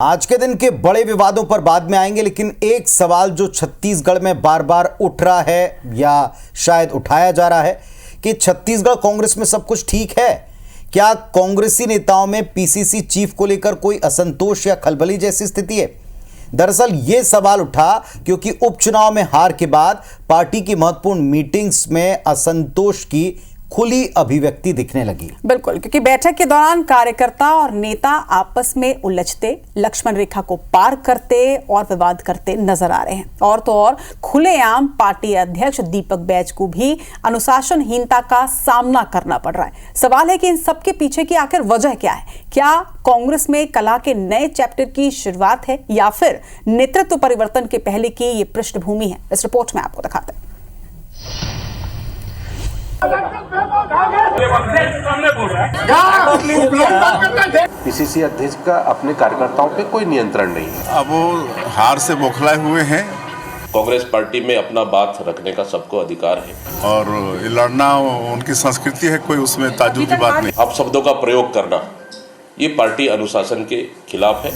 आज के दिन के बड़े विवादों पर बाद में आएंगे, लेकिन एक सवाल जो छत्तीसगढ़ में बार बार उठ रहा है या शायद उठाया जा रहा है कि छत्तीसगढ़ कांग्रेस में सब कुछ ठीक है क्या? कांग्रेसी नेताओं में पीसीसी चीफ को लेकर कोई असंतोष या खलबली जैसी स्थिति है? दरअसल यह सवाल उठा क्योंकि उपचुनाव में हार के बाद पार्टी की महत्वपूर्ण मीटिंग्स में असंतोष की खुली अभिव्यक्ति दिखने लगी। बिल्कुल, क्योंकि बैठक के दौरान कार्यकर्ता और नेता आपस में उलझते, लक्ष्मण रेखा को पार करते और विवाद करते नजर आ रहे हैं। और तो और खुलेआम पार्टी अध्यक्ष दीपक बैज को भी अनुशासनहीनता का सामना करना पड़ रहा है। सवाल है कि इन सबके पीछे की आखिर वजह क्या है? क्या कांग्रेस में कला के नए चैप्टर की शुरुआत है या फिर नेतृत्व परिवर्तन के पहले की ये पृष्ठभूमि है? इस रिपोर्ट में आपको दिखाते हैं। पीसीसी अध्यक्ष का अपने कार्यकर्ताओं पे कोई नियंत्रण नहीं है। अब वो हार से बौखलाए हुए हैं। कांग्रेस पार्टी में अपना बात रखने का सबको अधिकार है और लड़ना उनकी संस्कृति है, कोई उसमें ताज्जुब की बात नहीं। अपशब्दों का प्रयोग करना ये पार्टी अनुशासन के खिलाफ है।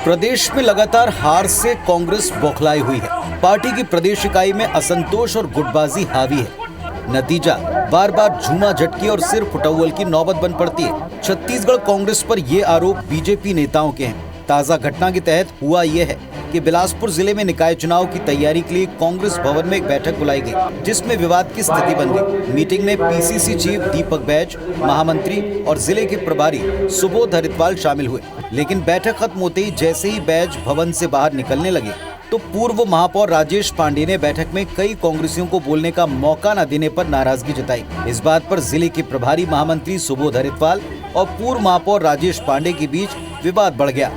प्रदेश में लगातार हार से कांग्रेस बौखलाई हुई है। पार्टी की प्रदेश इकाई में असंतोष और गुटबाजी हावी है। नतीजा बार बार झूमा झटकी और सिर फुटौल की नौबत बन पड़ती है। छत्तीसगढ़ कांग्रेस पर ये आरोप बीजेपी नेताओं के हैं। ताजा घटना के तहत हुआ यह है कि बिलासपुर जिले में निकाय चुनाव की तैयारी के लिए कांग्रेस भवन में एक बैठक बुलाई गई, जिसमें विवाद की स्थिति बन गई। मीटिंग में पीसीसी चीफ दीपक बैज, महामंत्री और जिले के प्रभारी सुबोध हरितवाल शामिल हुए। लेकिन बैठक खत्म होते ही जैसे ही बैज भवन से बाहर निकलने लगे तो पूर्व महापौर राजेश पांडे ने बैठक में कई कांग्रेसियों को बोलने का मौका न देने पर नाराजगी जताई। इस बात पर जिले के प्रभारी महामंत्री सुबोध हरितवाल और पूर्व महापौर राजेश पांडे के बीच विवाद बढ़ गया,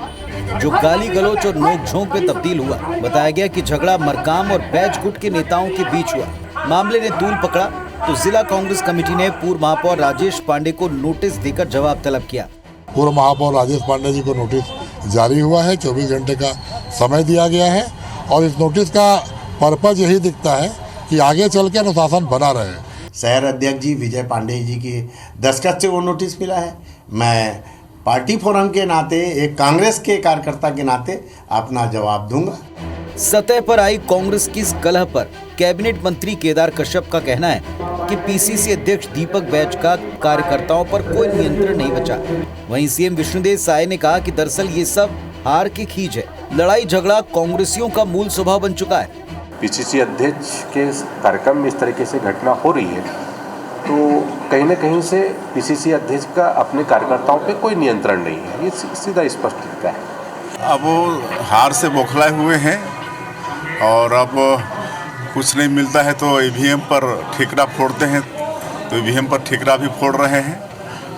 जो गाली गलौच और नोकझोंक में तब्दील हुआ। बताया गया कि झगड़ा मरकाम और बैज गुट के नेताओं के बीच हुआ। मामले ने तूल पकड़ा तो जिला कांग्रेस कमेटी ने पूर्व महापौर राजेश पांडे को नोटिस देकर जवाब तलब किया। पूर्व महापौर राजेश पांडे जी को नोटिस जारी हुआ है, 24 घंटे का समय दिया गया है और इस नोटिस का पर्पज यही दिखता है कि आगे चल के अनुशासन बना रहे। शहर अध्यक्ष जी विजय पांडे जी की दस्तखत से वो नोटिस मिला है। मैं पार्टी फोरम के नाते, एक कांग्रेस के कार्यकर्ता के नाते अपना जवाब दूंगा। सतह पर आई कांग्रेस की इस कलह पर कैबिनेट मंत्री केदार कश्यप का कहना है कि पीसीसी अध्यक्ष दीपक बैज का कार्यकर्ताओं पर कोई नियंत्रण नहीं बचा। वहीं सीएम विष्णुदेव साय ने कहा कि दरअसल ये सब हार की खींच है। लड़ाई झगड़ा कांग्रेसियों का मूल स्वभाव बन चुका है। पीसीसी अध्यक्ष के कार्यक्रम में इस तरीके से घटना हो रही है तो कहीं न कहीं से पीसीसी अध्यक्ष का अपने कार्यकर्ताओं पे कोई नियंत्रण नहीं है, ये सीधा स्पष्ट दिखता है। अब वो हार से बौखलाए हुए हैं और अब कुछ नहीं मिलता है तो ईवीएम पर ठेकरा फोड़ते हैं, तो ईवीएम पर ठेकरा भी फोड़ रहे हैं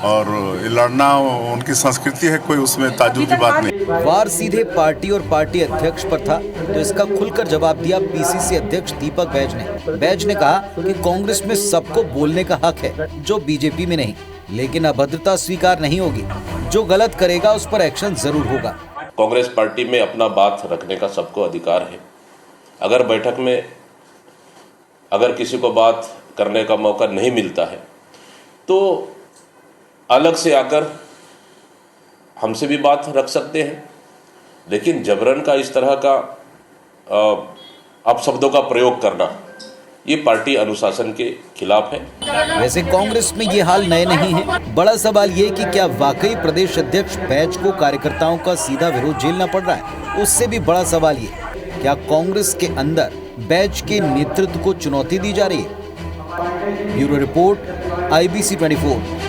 और लड़ना उनकी संस्कृति है, कोई उसमें ताज्जुब की बात नहीं। वार सीधे पार्टी और पार्टी अध्यक्ष पर था तो इसका खुलकर जवाब दिया पीसीसी अध्यक्ष दीपक बैज ने। बैज ने कहा कि कांग्रेस में सबको बोलने का हक है, जो बीजेपी में नहीं, लेकिन अभद्रता स्वीकार नहीं होगी। जो गलत करेगा उस पर एक्शन जरूर होगा। कांग्रेस पार्टी में अपना बात रखने का सबको अधिकार है। अगर बैठक में अगर किसी को बात करने का मौका नहीं मिलता है तो अलग से आकर हमसे भी बात रख सकते हैं, लेकिन जबरन का इस तरह का अपशब्दों का प्रयोग करना ये पार्टी अनुशासन के खिलाफ है। वैसे कांग्रेस में ये हाल नए नहीं है। बड़ा सवाल ये कि क्या वाकई प्रदेश अध्यक्ष बैज को कार्यकर्ताओं का सीधा विरोध झेलना पड़ रहा है? उससे भी बड़ा सवाल ये, क्या कांग्रेस के अंदर बैज के नेतृत्व को चुनौती दी जा रही है? Bureau report, IBC 24।